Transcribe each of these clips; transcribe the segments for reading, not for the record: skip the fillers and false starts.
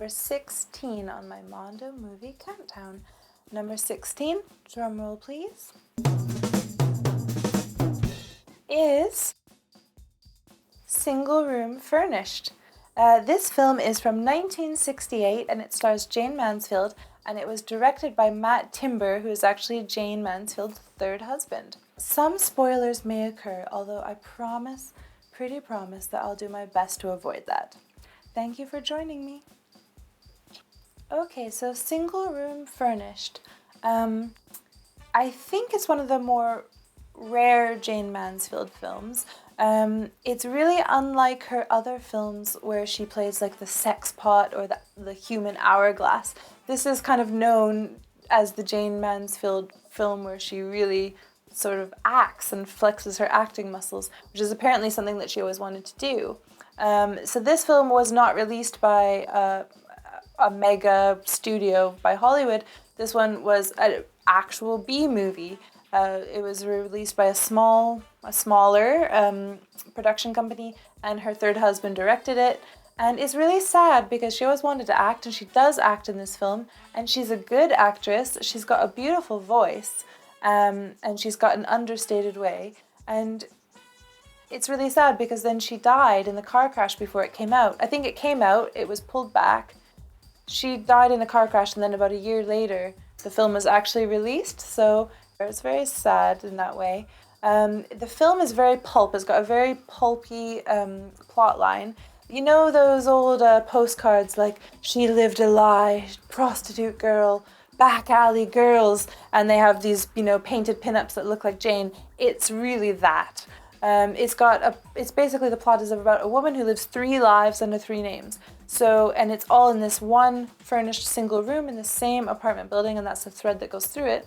number 16 on my Mondo movie countdown. Number 16, drumroll please, is Single Room Furnished. This film is from 1968 and it stars Jayne Mansfield, and it was directed by Matt Timber, who is actually Jayne Mansfield's third husband. Some spoilers may occur, although I pretty promise that I'll do my best to avoid that. Thank you for joining me. Okay, so Single Room Furnished. I think it's one of the more rare Jayne Mansfield films. It's really unlike her other films where she plays like the sex pot or the human hourglass. This is kind of known as the Jayne Mansfield film where she really sort of acts and flexes her acting muscles, which is apparently something that she always wanted to do. So this film was not released by a mega studio by Hollywood. This one was an actual B movie. It was released by a smaller production company, and her third husband directed it. And it's really sad because she always wanted to act, and she does act in this film, and she's a good actress. She's got a beautiful voice, and she's got an understated way. And it's really sad because then she died in the car crash before it came out. I think it came out, it was pulled back. She died in a car crash, and then about a year later, the film was actually released. So it's very sad in that way. The film is very pulp. It's got a very pulpy plot line. You know those old postcards like "She lived a lie," "Prostitute girl," "Back alley girls," and they have these, painted pinups that look like Jane. It's really that. It's basically, the plot is about a woman who lives 3 lives under 3 names. So, and it's all in this one furnished single room in the same apartment building, and that's the thread that goes through it.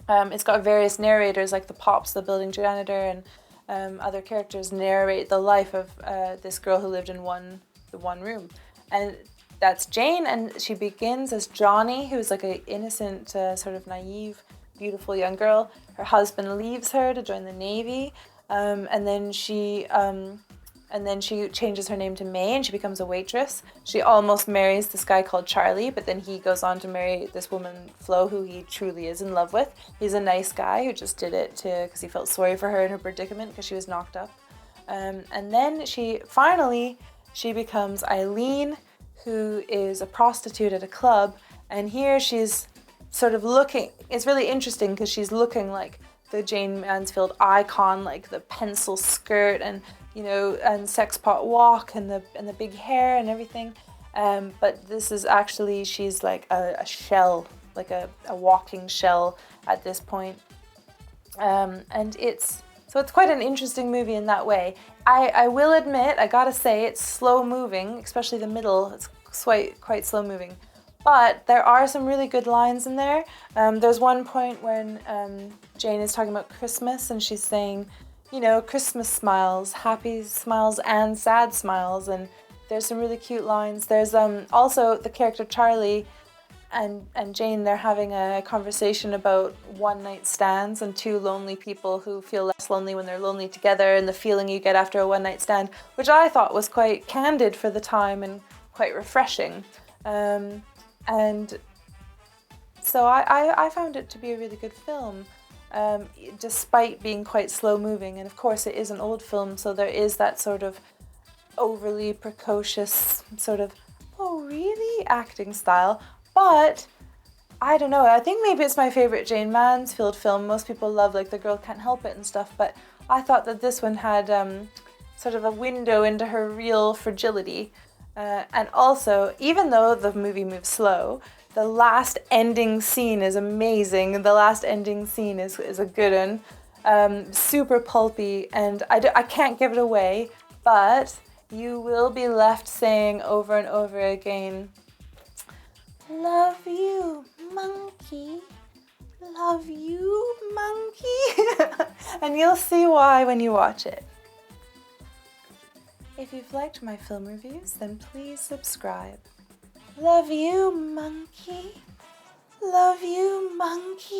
It's got various narrators, like the Pops, the building janitor, and other characters narrate the life of this girl who lived in the one room. And that's Jane, and she begins as Johnny, who's like an innocent, sort of naive, beautiful young girl. Her husband leaves her to join the Navy, and then she changes her name to May, and she becomes a waitress. She almost marries this guy called Charlie, but then he goes on to marry this woman, Flo, who he truly is in love with. He's a nice guy who just did it because he felt sorry for her in her predicament because she was knocked up. And then she becomes Eileen, who is a prostitute at a club. And here she's sort of looking, it's really interesting because she's looking like the Jayne Mansfield icon, like the pencil skirt and and sex pot walk and the big hair and everything. But this is actually, she's like a shell, like a walking shell at this point. And it's quite an interesting movie in that way. I will admit, I gotta say, it's slow moving, especially the middle. It's quite slow moving. But there are some really good lines in there. There's one point when Jane is talking about Christmas, and she's saying, Christmas smiles, happy smiles and sad smiles, and there's some really cute lines. There's also the character Charlie and Jane, they're having a conversation about one-night stands and 2 lonely people who feel less lonely when they're lonely together, and the feeling you get after a one-night stand, which I thought was quite candid for the time and quite refreshing. And so I found it to be a really good film. Despite being quite slow moving, and of course it is an old film, so there is that sort of overly precocious sort of "oh really" acting style, but I don't know, I think maybe it's my favorite Jayne Mansfield film. Most people love like The Girl Can't Help It and stuff, but I thought that this one had sort of a window into her real fragility, and also, even though the movie moves slow, the last ending scene is amazing. The last ending scene is a good one. Super pulpy, and I can't give it away, but you will be left saying over and over again, "Love you, monkey. Love you, monkey." And you'll see why when you watch it. If you've liked my film reviews, then please subscribe. Love you, monkey. Love you, monkey.